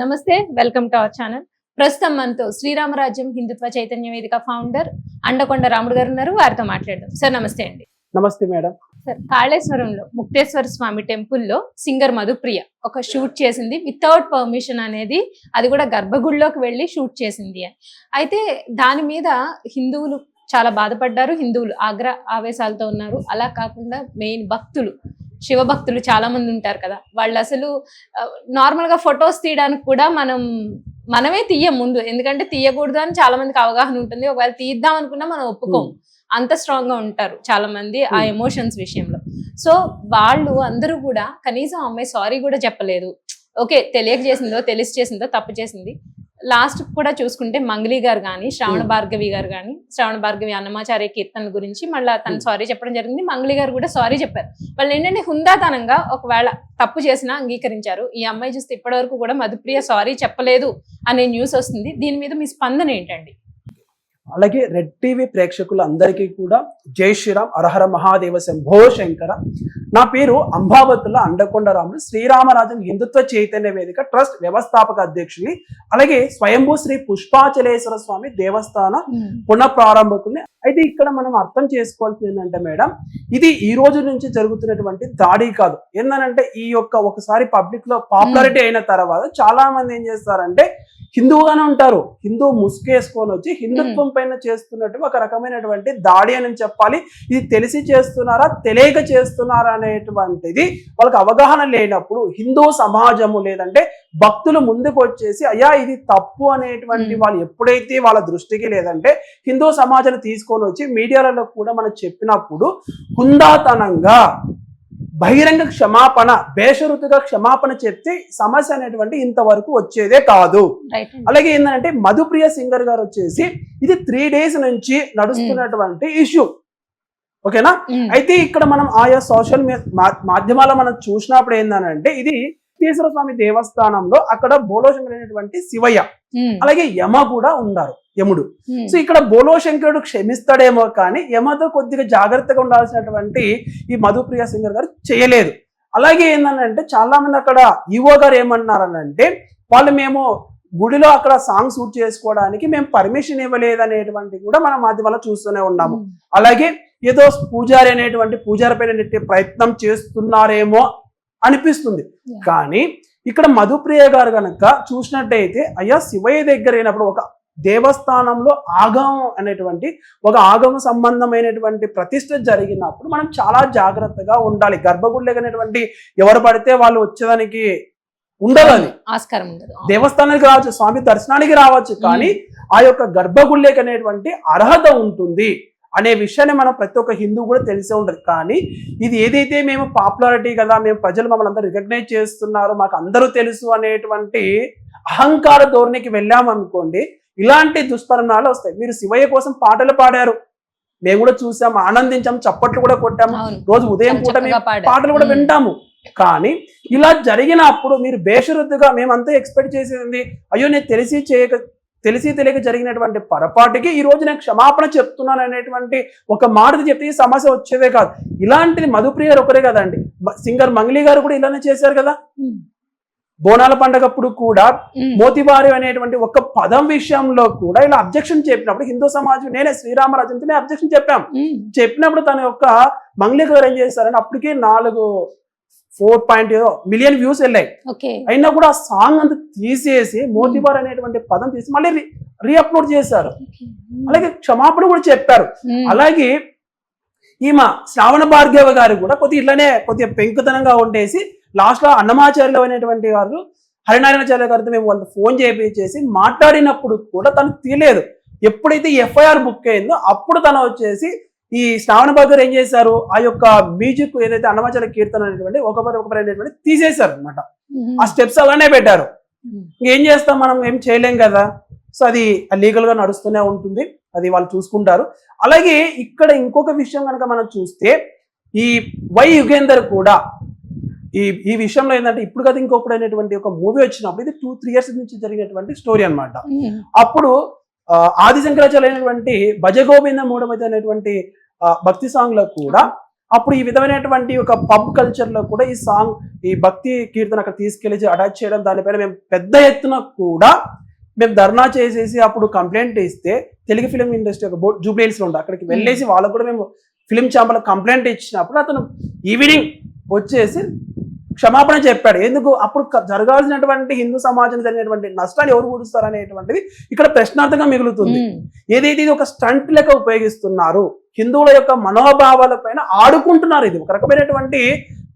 నమస్తే, welcome to our channel. ప్రస్తుతం మనతో శ్రీరామరాజ్యం హిందుత్వ చైతన్య వేదిక ఫౌండర్ అండకొండ రాముడు గారు ఉన్నారు. వారితో మాట్లాడదాం. సార్ నమస్తే అండి. నమస్తే మేడం. సార్, కాళేశ్వరంలో ముక్తేశ్వర స్వామి టెంపుల్లో సింగర్ మధుప్రియ ఒక షూట్ చేసింది వితౌట్ పర్మిషన్ అనేది, అది కూడా గర్భగుడిలోకి వెళ్ళి షూట్ చేసింది అని. అయితే దాని మీద హిందువులు చాలా బాధపడ్డారు. హిందువులు ఆవేశాలతో ఉన్నారు. అలా కాకుండా మెయిన్ భక్తులు, శివ భక్తులు చాలా మంది ఉంటారు కదా, వాళ్ళు అసలు నార్మల్ గా ఫొటోస్ తీయడానికి కూడా మనమే తీయం ముందు, ఎందుకంటే తీయకూడదు అని చాలా మందికి అవగాహన ఉంటుంది. ఒకవేళ తీద్దాం అనుకున్నా మనం ఒప్పుకోం, అంత స్ట్రాంగ్ గా ఉంటారు చాలా మంది ఆ ఎమోషన్స్ విషయంలో. సో వాళ్ళు అందరూ కూడా కనీసం అమ్మాయి సారీ కూడా చెప్పలేదు. ఓకే, తెలియక చేసిందో తెలిసి చేసిందో తప్పు చేసింది. లాస్ట్ కూడా చూసుకుంటే మంగళి గారు కానీ, శ్రావణ భార్గవి గారు కానీ, శ్రావణ భార్గవి అన్నమాచార్య కీర్తనల గురించి మళ్ళీ తను సారీ చెప్పడం జరిగింది. మంగళి గారు కూడా సారీ చెప్పారు. వాళ్ళు ఏంటంటే హుందాతనంగా ఒకవేళ తప్పు చేసినా అంగీకరించారు. ఈ అమ్మాయి చూస్తే ఇప్పటి వరకు కూడా మధుప్రియ సారీ చెప్పలేదు అనే న్యూస్ వస్తుంది. దీని మీద మీ స్పందన ఏంటండి? అలాగే రెడ్ టీవీ ప్రేక్షకులందరికీ కూడా జై శ్రీరామ్, హరహర మహాదేవ, శంభో శంకర. నా పేరు అంబావతుల అండకొండ రాముడు, శ్రీరామరాజ్యం హిందుత్వ చైతన్య వేదిక ట్రస్ట్ వ్యవస్థాపక అధ్యక్షుని, అలాగే స్వయంభూ శ్రీ పుష్పాచలేశ్వర స్వామి దేవస్థాన పునఃప్రారంభకుని. అయితే ఇక్కడ మనం అర్థం చేసుకోవాల్సింది ఏంటంటే మేడం, ఇది ఈ రోజు నుంచి జరుగుతున్నటువంటి దాడి కాదు. ఏంటంటే ఈ యొక్క ఒకసారి పబ్లిక్ లో పాపులారిటీ అయిన తర్వాత చాలా మంది ఏం చేస్తారంటే హిందువుగానే ఉంటారు, హిందూ ముసుకేసుకొని వచ్చి హిందుత్వం పైన చేస్తున్నట్టు ఒక రకమైనటువంటి దాడి అని చెప్పాలి. ఇది తెలిసి చేస్తున్నారా తెలియక చేస్తున్నారా అనేటువంటిది వాళ్ళకి అవగాహన లేనప్పుడు హిందూ సమాజము లేదంటే భక్తులు ముందుకు వచ్చేసి అయ్యా ఇది తప్పు అనేటువంటి వాళ్ళు ఎప్పుడైతే వాళ్ళ దృష్టికి లేదంటే హిందూ సమాజాన్ని తీసుకొని వచ్చి మీడియాలలో కూడా మనం చెప్పినప్పుడు హుందాతనంగా బహిరంగ క్షమాపణ, బేషరతుగా క్షమాపణ చెప్తే సమస్య అనేటువంటి ఇంతవరకు వచ్చేదే కాదు. అలాగే ఏంటంటే మధుప్రియ సింగర్ గారు వచ్చేసి ఇది 3 days నుంచి నడుస్తున్నటువంటి ఇష్యూ, ఓకేనా. అయితే ఇక్కడ మనం ఆయా సోషల్ మాధ్యమాల్లో మనం చూసినప్పుడు ఏంటంటే ఇది ముక్తేశ్వర స్వామి దేవస్థానంలో అక్కడ బోలోశంకరుడు అనేటువంటి శివయ్య, అలాగే యమ కూడా ఉన్నారు, యముడు. సో ఇక్కడ బోలోశంకరుడు క్షమిస్తాడేమో కానీ యమతో కొద్దిగా జాగ్రత్తగా ఉండాల్సినటువంటి ఈ మధుప్రియ సింగర్ గారు చేయలేదు. అలాగే ఏంటంటే చాలా మంది అక్కడ ఈవో గారు ఏమన్నారనంటే మేము గుడిలో అక్కడ సాంగ్ షూట్ చేసుకోవడానికి మేము పర్మిషన్ ఇవ్వలేదు అనేటువంటి కూడా మనం మాధ్యమాల్లో చూస్తూనే ఉన్నాము. అలాగే ఏదో పూజారి అనేటువంటి పూజారి పైన నెట్టే ప్రయత్నం చేస్తున్నారేమో అనిపిస్తుంది. కానీ ఇక్కడ మధుప్రియ గారు కనుక చూసినట్టయితే అయ్యా శివయ్య దగ్గర అయినప్పుడు ఒక దేవస్థానంలో ఆగమం అనేటువంటి ఒక ఆగమ సంబంధమైనటువంటి ప్రతిష్ఠ జరిగినప్పుడు మనం చాలా జాగ్రత్తగా ఉండాలి. గర్భగుడిలో అనేటువంటి ఎవరు పడితే వాళ్ళు వచ్చేదానికి ఉండదు, అది ఆస్కారం ఉండదు. దేవస్థానానికి రావచ్చు, స్వామి దర్శనానికి రావచ్చు, కానీ ఆ యొక్క గర్భగుడిలోకి అనేటువంటి అర్హత ఉంటుంది అనే విషయాన్ని మనం ప్రతి ఒక్క హిందూ కూడా తెలిసే ఉంటుంది. కానీ ఇది ఏదైతే మేము పాపులారిటీ కదా, మేము ప్రజలు మమ్మల్ని అందరూ రికగ్నైజ్ చేస్తున్నారు, మాకు అందరూ తెలుసు అనేటువంటి అహంకార ధోరణికి వెళ్ళామనుకోండి, ఇలాంటి దుష్పరిణామాలు వస్తాయి. మీరు శివయ్య కోసం పాటలు పాడారు, మేము కూడా చూసాము, ఆనందించాము, చప్పట్లు కూడా కొట్టాము, రోజు ఉదయం పూట పాటలు కూడా వింటాము. కానీ ఇలా జరిగినప్పుడు మీరు బేషరతుగా మేమంతా ఎక్స్పెక్ట్ చేసేది అయ్యో నేను తెలిసి తెలియక జరిగినటువంటి పొరపాటుకి ఈ రోజు నేను క్షమాపణ చెప్తున్నాను అనేటువంటి ఒక మాట చెప్తే ఈ సమస్య వచ్చేదే కాదు. ఇలాంటిది మధుప్రియ గారు ఒకరే కదండి, సింగర్ మంగళి గారు కూడా ఇలానే చేశారు కదా. బోనాల పండగప్పుడు కూడా మోతిబారి అనేటువంటి ఒక పదం విషయంలో కూడా ఇలా అబ్జెక్షన్ చెప్పినప్పుడు హిందూ సమాజం, నేనే శ్రీరామరాజ్యంతో నేను అబ్జెక్షన్ చెప్పినప్పుడు తన యొక్క మంగళి గారు ఏం చేశారని అప్పటికే 4.0 మిలియన్ వ్యూస్ వెళ్ళాయి. అయినా కూడా ఆ సాంగ్ అంతా తీసేసి మోతిబార్ అనేటువంటి పదం తీసి మళ్ళీ రీఅప్లోడ్ చేశారు. అలాగే క్షమాపణ కూడా చెప్పారు. అలాగే ఈమె శ్రావణ భార్గవ గారు కూడా కొద్దిగా పెంకుతనంగా ఉండేసి లాస్ట్ లో అన్నమాచార్యులు అనేటువంటి వారు హరినారాయణాచార్య గారితో మేము వాళ్ళకి ఫోన్ చేసి మాట్లాడినప్పుడు కూడా తను తీయలేదు. ఎప్పుడైతే ఎఫ్ఐఆర్ బుక్ అయిందో అప్పుడు తను వచ్చేసి ఈ శ్రావణ భార్గవ్ ఏం చేశారు, ఆ యొక్క మ్యూజిక్ ఏదైతే అన్నమాచార్య కీర్తన అనేటువంటి ఒకరి అనేటువంటి తీసేశారు అనమాట. ఆ స్టెప్స్ అలానే పెట్టారు. ఇంకేం చేస్తాం, మనం ఏం చేయలేం కదా. సో అది లీగల్ గా నడుస్తూనే ఉంటుంది, అది వాళ్ళు చూసుకుంటారు. అలాగే ఇక్కడ ఇంకొక విషయం కనుక మనం చూస్తే ఈ వై యుగేందర్ కూడా ఈ విషయంలో ఏంటంటే ఇప్పుడు కదా ఇంకొకటి అనేటువంటి ఒక మూవీ వచ్చినప్పుడు ఇది 2-3 years నుంచి జరిగినటువంటి స్టోరీ అనమాట. అప్పుడు ఆదిశంకరాచార్య అయినటువంటి భజగోవింద మూఢమతి అనేటువంటి భక్తి సాంగ్ లో కూడా అప్పుడు ఈ విధమైనటువంటి ఒక పబ్ కల్చర్ లో కూడా ఈ సాంగ్, ఈ భక్తి కీర్తన అక్కడ తీసుకెళ్లి అటాచ్ చేయడం, దానిపైన మేము పెద్ద ఎత్తున కూడా మేము ధర్నా చేసేసి అప్పుడు కంప్లైంట్ ఇస్తే తెలుగు ఫిలిం ఇండస్ట్రీ ఒక బోర్డు జూబ్లీహిల్స్ లో ఉంది, అక్కడికి వెళ్ళేసి వాళ్ళకు కూడా మేము ఫిలిం ఛాంబర్ కంప్లైంట్ ఇచ్చినప్పుడు అతను ఈవినింగ్ వచ్చేసి క్షమాపణ చెప్పాడు. ఎందుకు అప్పుడు జరగాల్సినటువంటి హిందూ సమాజం జరిగినటువంటి నష్టాన్ని ఎవరు కూరుస్తారు అనేటువంటిది ఇక్కడ ప్రశ్నార్థంగా మిగులుతుంది. ఏదైతే ఇది ఒక స్టంట్ లెక్క ఉపయోగిస్తున్నారు, హిందువుల యొక్క మనోభావాల పైన ఆడుకుంటున్నారు, ఇది ఒక రకమైనటువంటి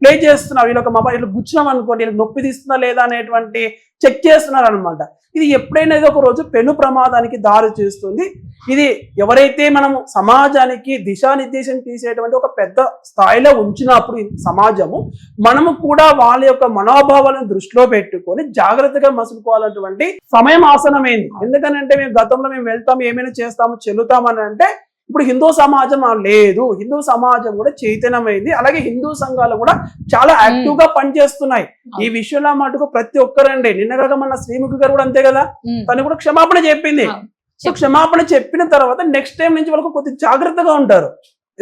ప్లే చేస్తున్నారు. వీళ్ళొక మొబైల్ గుచ్చినాం అనుకోండి, వీళ్ళకి నొప్పి తీస్తుందా లేదా అనేటువంటి చెక్ చేస్తున్నారు అనమాట. ఇది ఎప్పుడైనా ఒక రోజు పెను ప్రమాదానికి దారి చేస్తుంది. ఇది ఎవరైతే మనం సమాజానికి దిశానిర్దేశం తీసేటువంటి ఒక పెద్ద స్థాయిలో ఉంచినప్పుడు సమాజము మనము కూడా వాళ్ళ యొక్క మనోభావాలను దృష్టిలో పెట్టుకొని జాగ్రత్తగా మసులుకోవాలన్నటువంటి సమయం ఆసనమైంది. ఎందుకనంటే మేము గతంలో మేము వెళ్తాము, ఏమైనా చేస్తాము, చెల్లుతామని అంటే ఇప్పుడు హిందూ సమాజం లేదు, హిందూ సమాజం కూడా చైతన్యమైంది. అలాగే హిందూ సంఘాలు కూడా చాలా యాక్టివ్ గా పనిచేస్తున్నాయి ఈ విషయంలో. మటుకు ప్రతి ఒక్కరండి, నిన్నగా మన శ్రీముఖి గారు కూడా అంతే కదా, తను కూడా క్షమాపణ చెప్పింది. సో క్షమాపణ చెప్పిన తర్వాత నెక్స్ట్ టైం నుంచి వాళ్ళకు కొద్దిగా జాగ్రత్తగా ఉంటారు.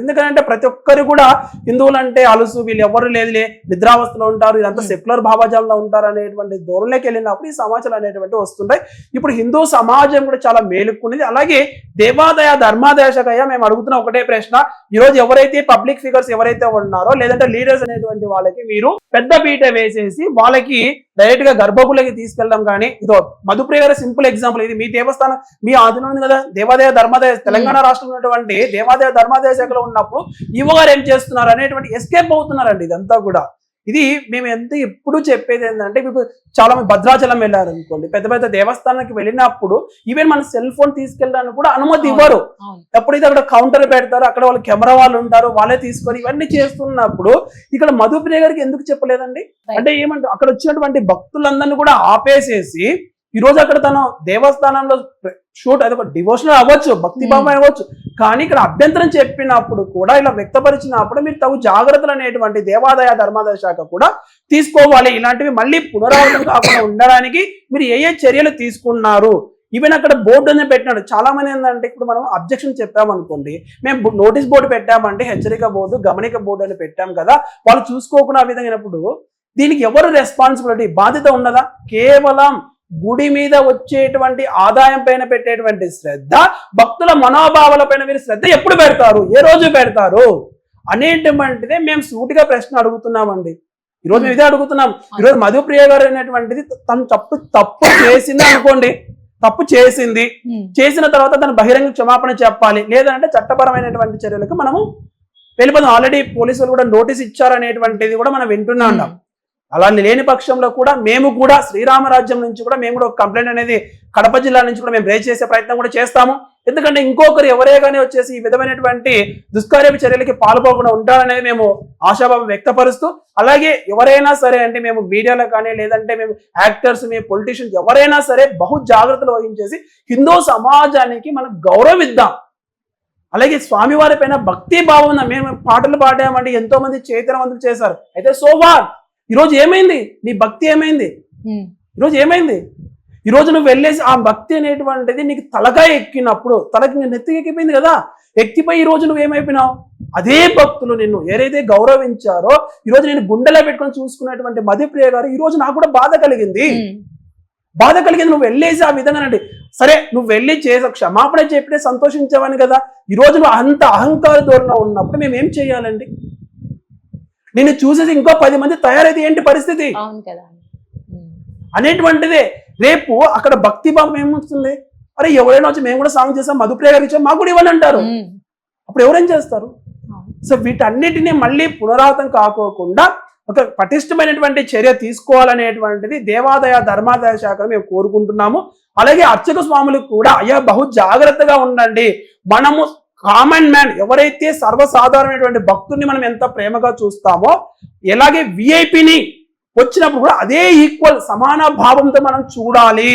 ఎందుకంటే ప్రతి ఒక్కరు కూడా హిందువులు అంటే అలుసు, వీళ్ళు ఎవరు లేదులే, నిద్రావస్థలో ఉంటారు, ఇదంతా సెక్యులర్ భావజాలంలో ఉంటారు అనేటువంటి ధోరణిలోకి వెళ్ళినప్పుడు ఈ సమాచారాలు అనేటువంటి వస్తుంటాయి. ఇప్పుడు హిందూ సమాజం కూడా చాలా మేలుకునేది. అలాగే దేవాదాయ ధర్మాదాయ శాఖ మేము అడుగుతున్న ఒకటే ప్రశ్న, ఈరోజు ఎవరైతే పబ్లిక్ ఫిగర్స్ ఎవరైతే ఉన్నారో లేదంటే లీడర్స్ అనేటువంటి వాళ్ళకి మీరు పెద్ద పీట వేసేసి వాళ్ళకి డైరెక్ట్ గా గర్భగుడికి తీసుకెళ్ళడం కానీ, ఇదో మధుప్రియ గారి సింపుల్ ఎగ్జాంపుల్, ఇది మీ దేవస్థానం మీ ఆధీనం ఉంది కదా, దేవాదాయ ధర్మాదాయ తెలంగాణ రాష్ట్రంలో ఉన్నటువంటి దేవాదాయ ధర్మాదాయ శాఖలో ఉన్నప్పుడు ఈవో గారు ఏం చేస్తున్నారు అనేటువంటి ఎస్కేప్ అవుతున్నారండి. ఇదంతా కూడా ఇది మేము ఎప్పుడు చెప్పేది ఏంటంటే, మీకు చాలా మంది భద్రాచలం వెళ్ళారు అనుకోండి, పెద్ద పెద్ద దేవస్థానానికి వెళ్ళినప్పుడు ఈవెన్ మన సెల్ ఫోన్ తీసుకెళ్ళడానికి కూడా అనుమతి ఇవ్వరు. ఎప్పుడైతే అక్కడ కౌంటర్ పెడతారో అక్కడ వాళ్ళు కెమెరా వాళ్ళు ఉంటారు, వాళ్ళే తీసుకొని ఇవన్నీ చేస్తున్నప్పుడు ఇక్కడ మధుప్రియ గారికి ఎందుకు చెప్పలేదండి? అంటే ఏమంటే అక్కడ వచ్చినటువంటి భక్తులందరినీ కూడా ఆపేసేసి ఈ రోజు అక్కడ తను దేవస్థానంలో షూట్, అది ఒక డివోషనల్ అవ్వచ్చు, భక్తి భావం అవ్వచ్చు, కానీ ఇక్కడ అభ్యంతరం చెప్పినప్పుడు కూడా ఇలా వ్యక్తపరిచినప్పుడు మీరు తగు జాగ్రత్తలు అనేటువంటి దేవాదాయ ధర్మాదాయ శాఖ కూడా తీసుకోవాలి. ఇలాంటివి మళ్ళీ పునరావృతం కాకుండా ఉండడానికి మీరు ఏ చర్యలు తీసుకున్నారు? ఈవెన్ అక్కడ బోర్డు అనేది పెట్టినాడు. చాలా మంది ఏంటంటే ఇప్పుడు మనం అబ్జెక్షన్ చెప్పామనుకోండి, మేము నోటీస్ బోర్డు పెట్టామంటే హెచ్చరిక బోర్డు, గమనిక బోర్డు అని పెట్టాం కదా, వాళ్ళు చూసుకోకుండా ఆ విధంగా అయినప్పుడు దీనికి ఎవరు రెస్పాన్సిబిలిటీ, బాధ్యత ఉన్నదా? కేవలం గుడి మీద వచ్చేటువంటి ఆదాయం పైన పెట్టేటువంటి శ్రద్ధ, భక్తుల మనోభావాల పైన మీరు శ్రద్ధ ఎప్పుడు పెడతారు, ఏ రోజు పెడతారు అనేటువంటిదే మేము సూటిగా ప్రశ్న అడుగుతున్నామండి. ఈరోజు మేము ఇదే అడుగుతున్నాం. ఈరోజు మధుప్రియ గారు అనేటువంటిది తను తప్పు చేసింది అనుకోండి, తప్పు చేసిన తర్వాత తను బహిరంగ క్షమాపణ చెప్పాలి, లేదంటే చట్టపరమైనటువంటి చర్యలకు మనము వెళ్ళిపోతాం. ఆల్రెడీ పోలీసులు కూడా నోటీస్ ఇచ్చారనేటువంటిది కూడా మనం వింటున్నా ఉన్నాం. అలా లేని పక్షంలో కూడా మేము కూడా శ్రీరామరాజ్యం నుంచి కూడా మేము కూడా ఒక కంప్లైంట్ అనేది కడప జిల్లా నుంచి కూడా మేము రేజ్ చేసే ప్రయత్నం కూడా చేస్తాము. ఎందుకంటే ఇంకొకరు ఎవరే కానీ వచ్చేసి ఈ విధమైనటువంటి దుష్కార్య చర్యలకి పాల్పోకుండా ఉంటారనేది మేము ఆశాభావం వ్యక్తపరుస్తూ, అలాగే ఎవరైనా సరే అంటే మేము మీడియాలో కానీ లేదంటే మేము యాక్టర్స్, మేము పొలిటీషియన్స్ ఎవరైనా సరే బహు జాగ్రత్తలు వహించేసి హిందూ సమాజానికి మనం గౌరవిద్దాం. అలాగే స్వామివారి పైన భక్తి భావం ఉన్న మేము పాటలు పాడామంటే ఎంతో మంది చైతన్యవంతులు చేశారు. అయితే సోవార్ ఈరోజు ఏమైంది? నీ భక్తి ఏమైంది? ఈరోజు ఏమైంది? ఈరోజు నువ్వు వెళ్ళేసి ఆ భక్తి అనేటువంటిది నీకు తలగా ఎక్కినప్పుడు, తలకి నెత్తికి ఎక్కిపోయింది కదా, ఎక్కిపోయి ఈరోజు నువ్వు ఏమైపోయినావు? అదే భక్తులు నిన్ను ఏదైతే గౌరవించారో ఈరోజు నేను గుండెలో పెట్టుకొని చూసుకున్నటువంటి మధుప్రియ గారు ఈరోజు నాకు కూడా బాధ కలిగింది. నువ్వు వెళ్ళేసి ఆ విధంగా అంటే సరే నువ్వు వెళ్ళి చేసే క్షమాపణ చెప్పితే సంతోషించావని కదా, ఈరోజు నువ్వు అంత అహంకార ధోరణిలో ఉన్నప్పుడు మేము ఏం చేయాలండి? నిన్ను చూసేసి ఇంకో 10 మంది తయారైతే ఏంటి పరిస్థితి అనేటువంటిదే. రేపు అక్కడ భక్తి భావం ఏమొస్తుంది? అరే ఎవరైనా వచ్చి మేము కూడా సాంగ్ చేస్తాం, మధుప్రియ గారు ఇచ్చాం, మాకు కూడా ఇవ్వని అంటారు. అప్పుడు ఎవరేం చేస్తారు? సో వీటన్నిటినీ మళ్ళీ పునరావృతం కాకోకుండా ఒక పటిష్టమైనటువంటి చర్య తీసుకోవాలనేటువంటిది దేవాదాయ ధర్మాదాయ శాఖను మేము కోరుకుంటున్నాము. అలాగే అర్చక స్వాములకు కూడా అయ్యా బహు జాగ్రత్తగా ఉండండి. మనము కామన్ మ్యాన్ ఎవరైతే సర్వసాధారణమైనటువంటి భక్తుల్ని మనం ఎంత ప్రేమగా చూస్తామో, ఎలాగే విఐపిని వచ్చినప్పుడు కూడా అదే ఈక్వల్ సమాన భావంతో మనం చూడాలి.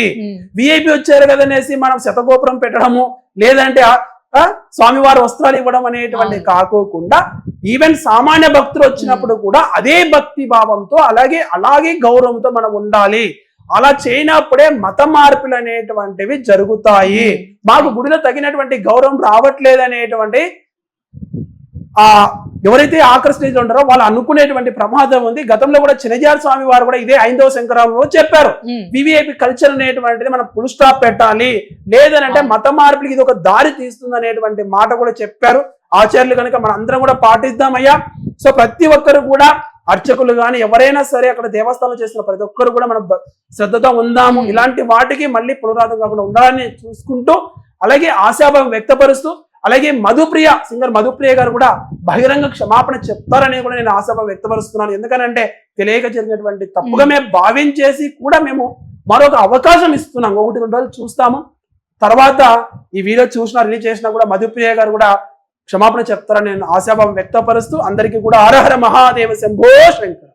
విఐపి వచ్చారు కదనేసి మనం శతగోపురం పెట్టడము, లేదంటే స్వామివారి వస్త్రాలు ఇవ్వడం అనేటువంటి కాకోకుండా ఈవెన్ సామాన్య భక్తులు వచ్చినప్పుడు కూడా అదే భక్తి భావంతో అలాగే గౌరవంతో మనం ఉండాలి. అలా చేయనప్పుడే మత మార్పులు అనేటువంటివి జరుగుతాయి. మాకు గుడిలో తగినటువంటి గౌరవం రావట్లేదు అనేటువంటి ఆ ఎవరైతే ఆఖరి స్టేజ్ లో ఉంటారో వాళ్ళు అనుకునేటువంటి ప్రమాదం ఉంది. గతంలో కూడా చినజారి స్వామి వారు కూడా ఇదే ఐందవ శంకరంలో చెప్పారు, వివిఐపి కల్చర్ అనేటువంటిది మనం ఫుల్ స్టాప్ పెట్టాలి, లేదనంటే మత మార్పులకి ఇది ఒక దారి తీస్తుంది అనేటువంటి మాట కూడా చెప్పారు ఆచార్యులు. కనుక మనం అందరం కూడా పాటిద్దామయ్యా. సో ప్రతి ఒక్కరు కూడా అర్చకులు కానీ ఎవరైనా సరే అక్కడ దేవస్థానం చేస్తున్న ప్రతి ఒక్కరు కూడా మనం శ్రద్ధతో ఉందాము. ఇలాంటి వాటికి మళ్ళీ పునరావృతం కాకుండా ఉండాలని చూసుకుంటూ, అలాగే ఆశాభావం వ్యక్తపరుస్తూ, అలాగే మధుప్రియ సింగర్ మధుప్రియ గారు కూడా బహిరంగ క్షమాపణ చెప్తారని కూడా నేను ఆశాభావం వ్యక్తపరుస్తున్నాను. ఎందుకనంటే తెలియక జరిగినటువంటి తప్పుగా మేము భావించేసి కూడా మేము మరొక అవకాశం ఇస్తున్నాం. 1-2 రోజులు చూస్తాము, తర్వాత ఈ వీడియో చూసినా రిలీజ్ చేసినా కూడా మధుప్రియ గారు కూడా క్షమాపణ చెప్తారని నేను ఆశాభావం వ్యక్తపరుస్తూ అందరికీ కూడా హర హర మహాదేవ శంభో శంకర.